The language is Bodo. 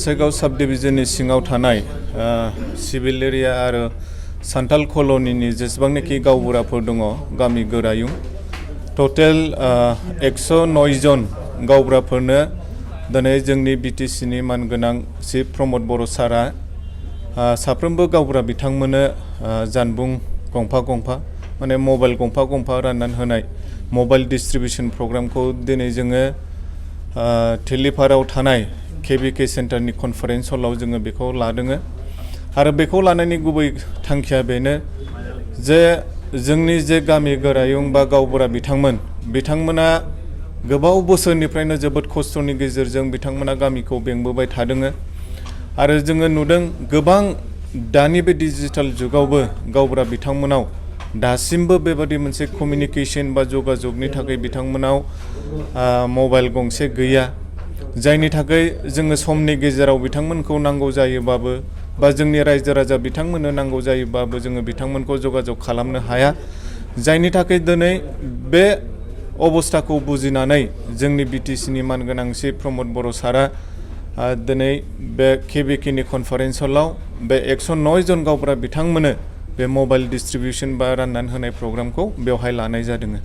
गसाइगाव सब डिविजननि सिङाव थानाय सिभिल एरिया आरो सान्थाल कल'निनि जेसेबांनाखि गावबुराफोर दङ गामि गोरायुं टटेल 109 जन गावबुराफोरनो दिनै जोंनि बिटिसिनि मानगोनां चिफ प्रमद बर' सारा साफ्रोमबो गावबुरा बिथांमोननो जानबुं गंफा गंफा माने मबाइल गंफा गंफा राननानै होनाय मबाइल डिस्ट्रिबिउशन प्रग्रामखौ दिनै जोङो थिलिपाराव थानाय केबिके सेन्टारनि कनफारेन्स हलाव जोङो बेखौ लादों आरो बेखौ लानायनि गुबै थांखिया बेनो जे जोंनि जे गामि गोरायुं बा गावबुरा बिथांमोना गोबाव बोसोरनिफ्रायनो जोबोद खस्थ'नि गेजेरजों बिथांमोना गामिखौ बेंबोबाय थादों आरो जोङो नुदों गोबां दानि बे डिजिटेल जुगावबो गावबुरा बिथांमोनाव दासिमबो बेबादि मोनसे कमिउनिकेशन बा जगाजगनि थाखाय बिथांमोनाव मबाइल गंसे गैया जायनि थाखाय जोङो समनि गेजेराव बिथांमोनखौ नांगौ जायोबाबो बा जोंनि रायजो राजा बिथांमोननो नांगौ जायोबाबो जोङो बिथांमोनखौ जगाजग खालामनो हाया जायनि थाखाय दिनै बे अबस्थाखौ बुजिनानै जोंनि बिटिसिनि मानगोनां चिफ प्रमद बर' सारा दिनै बे केबिकेनि कनफारेन्स हलाव बे 109 जन गावबुरा बिथांमोननो बे मबाइल डिस्ट्रिबिउशन बा राननानै होनाय प्रग्रामखौ बेवहाय लानाय जादों।